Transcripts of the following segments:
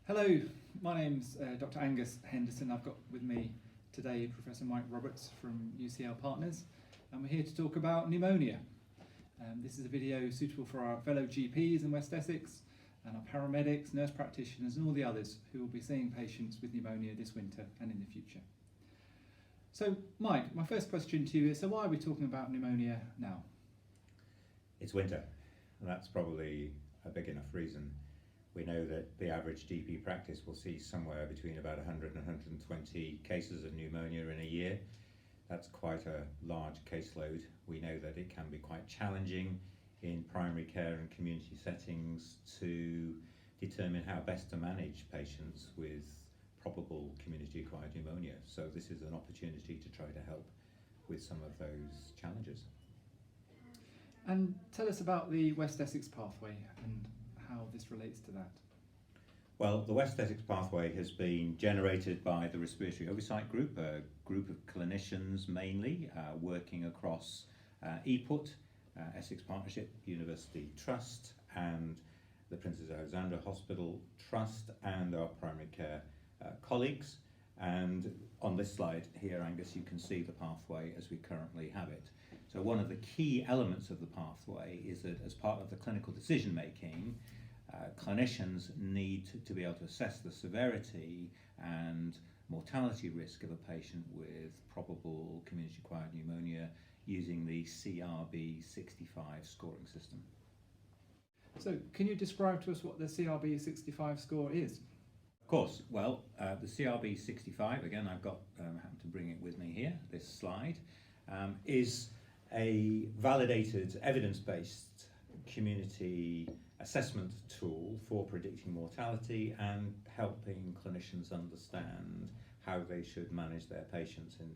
Hello, my name's Dr. Angus Henderson. I've got with me today Professor Mike Roberts from UCL Partners, and we're here to talk about pneumonia. This is a video suitable for our fellow GPs in West Essex and our paramedics, nurse practitioners and all the others who will be seeing patients with pneumonia this winter and in the future. So Mike, my first question to you is, so why are we talking about pneumonia now? It's winter, and that's probably a big enough reason. We know that the average GP practice will see somewhere between about 100 and 120 cases of pneumonia in a year. That's quite a large caseload. We know that it can be quite challenging in primary care and community settings to determine how best to manage patients with probable community-acquired pneumonia. So this is an opportunity to try to help with some of those challenges. And tell us about the West Essex pathway and how this relates to that. Well, the West Essex pathway has been generated by the Respiratory Oversight Group, a group of clinicians mainly working across EPUT, Essex Partnership, University Trust and the Princess Alexandra Hospital Trust and our primary care colleagues. And on this slide here, Angus, you can see the pathway as we currently have it. So one of the key elements of the pathway is that as part of the clinical decision making, clinicians need to be able to assess the severity and mortality risk of a patient with probable community-acquired pneumonia using the CRB-65 scoring system. So can you describe to us what the CRB-65 score is? Of course. Well, the CRB-65, again, I've got happened to bring it with me here, this slide, is a validated evidence-based community assessment tool for predicting mortality and helping clinicians understand how they should manage their patients in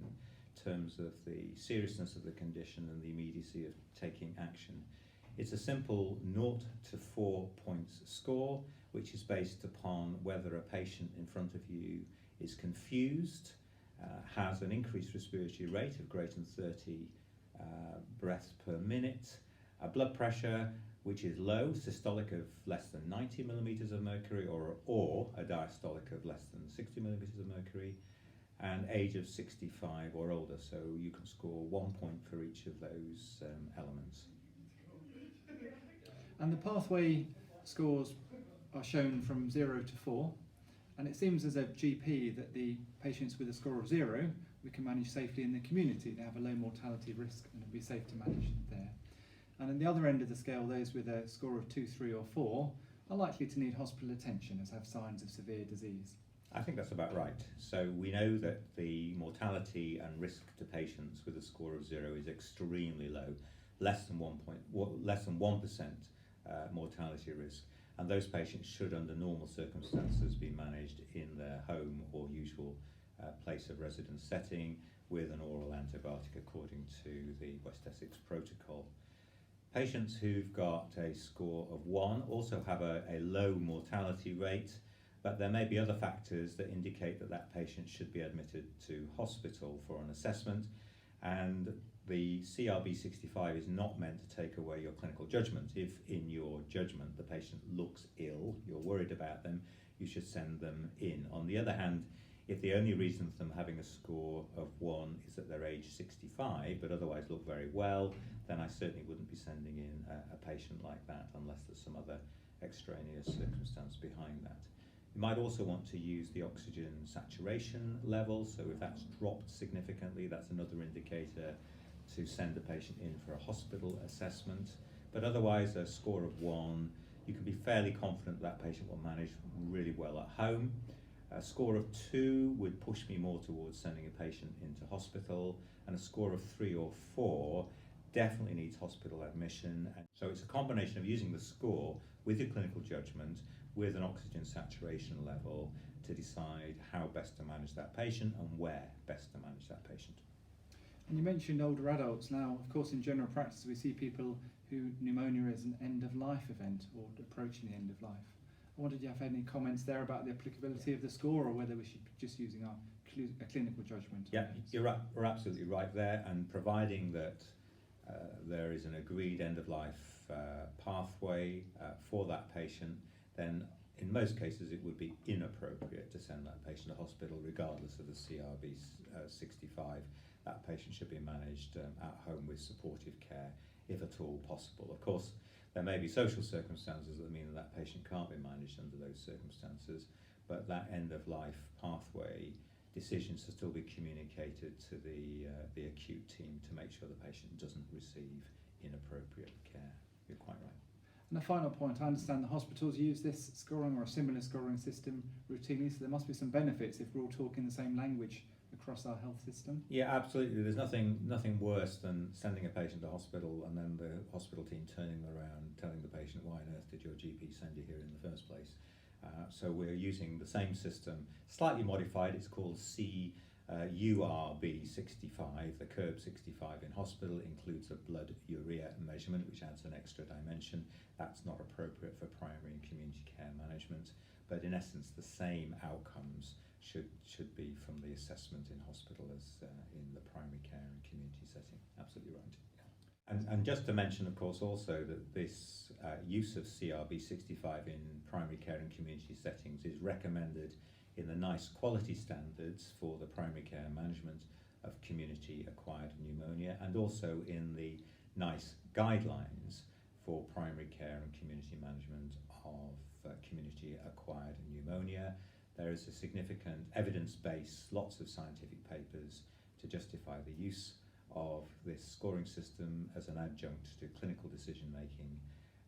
terms of the seriousness of the condition and the immediacy of taking action. It's a simple 0 to 4 points score, which is based upon whether a patient in front of you is confused, has an increased respiratory rate of greater than 30 breaths per minute, a blood pressure which is low, systolic of less than 90 millimeters of mercury or a diastolic of less than 60 millimeters of mercury, and age of 65 or older. So you can score 1 point for each of those elements. And the pathway scores are shown from 0 to 4, and it seems as a GP that the patients with a score of 0 we can manage safely in the community. They have a low mortality risk and it'll be safe to manage there. And at the other end of the scale, those with a score of 2, 3 or 4 are likely to need hospital attention as have signs of severe disease. I think that's about right. So we know that the mortality and risk to patients with a score of 0 is extremely low, less than 1% mortality risk. And those patients should, under normal circumstances, be managed in their home or usual place of residence setting with an oral antibiotic according to the West Essex protocol. Patients who've got a score of 1 also have a low mortality rate, but there may be other factors that indicate that that patient should be admitted to hospital for an assessment, and the CRB-65 is not meant to take away your clinical judgment. If in your judgment the patient looks ill, you're worried about them, you should send them in. On the other hand, if the only reason for them having a score of 1 is that they're age 65 but otherwise look very well, then I certainly wouldn't be sending in a patient like that unless there's some other extraneous circumstance behind that. You might also want to use the oxygen saturation level, so if that's dropped significantly, that's another indicator to send the patient in for a hospital assessment. But otherwise, a score of 1, you can be fairly confident that patient will manage really well at home. A score of 2 would push me more towards sending a patient into hospital, and a score of 3 or 4 definitely needs hospital admission. And so it's a combination of using the score with your clinical judgment with an oxygen saturation level to decide how best to manage that patient and where best to manage that patient. And you mentioned older adults. Now, of course, in general practice we see people who pneumonia is an end-of-life event or approaching the end of life. I wondered if you have any comments there about the applicability of the score, or whether we should be just using our clinical judgment. Yeah, you're right, we're absolutely right there, and providing that there is an agreed end-of-life pathway for that patient, then in most cases it would be inappropriate to send that patient to hospital regardless of the CRB 65. That patient should be managed at home with supportive care if at all possible. Of course, there may be social circumstances that mean that patient can't be managed under those circumstances, but that end-of-life pathway decisions to still be communicated to the acute team to make sure the patient doesn't receive inappropriate care. You're quite right. And a final point, I understand the hospitals use this scoring or a similar scoring system routinely, so there must be some benefits if we're all talking the same language across our health system. Yeah, absolutely. There's nothing worse than sending a patient to hospital and then the hospital team turning around, telling the patient, why on earth did your GP send you here in the first place? So we're using the same system, slightly modified. It's called URB 65. The curb 65 in hospital includes a blood urea measurement, which adds an extra dimension. That's not appropriate for primary and community care management, but in essence the same outcomes should be from the assessment in hospital as in the primary care and community setting. Absolutely right. Yeah. And just to mention, of course, also that this use of CRB 65 in primary care and community settings is recommended in the NICE quality standards for the primary care management of community-acquired pneumonia, and also in the NICE guidelines for primary care and community management of community-acquired pneumonia. There is a significant evidence base, lots of scientific papers to justify the use of this scoring system as an adjunct to clinical decision making,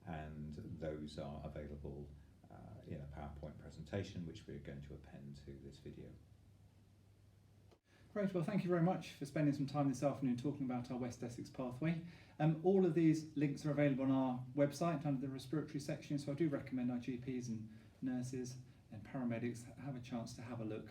and those are available in a PowerPoint presentation which we're going to append to this video. Great, well thank you very much for spending some time this afternoon talking about our West Essex pathway. All of these links are available on our website under the respiratory section, so I do recommend our GPs and nurses and paramedics have a chance to have a look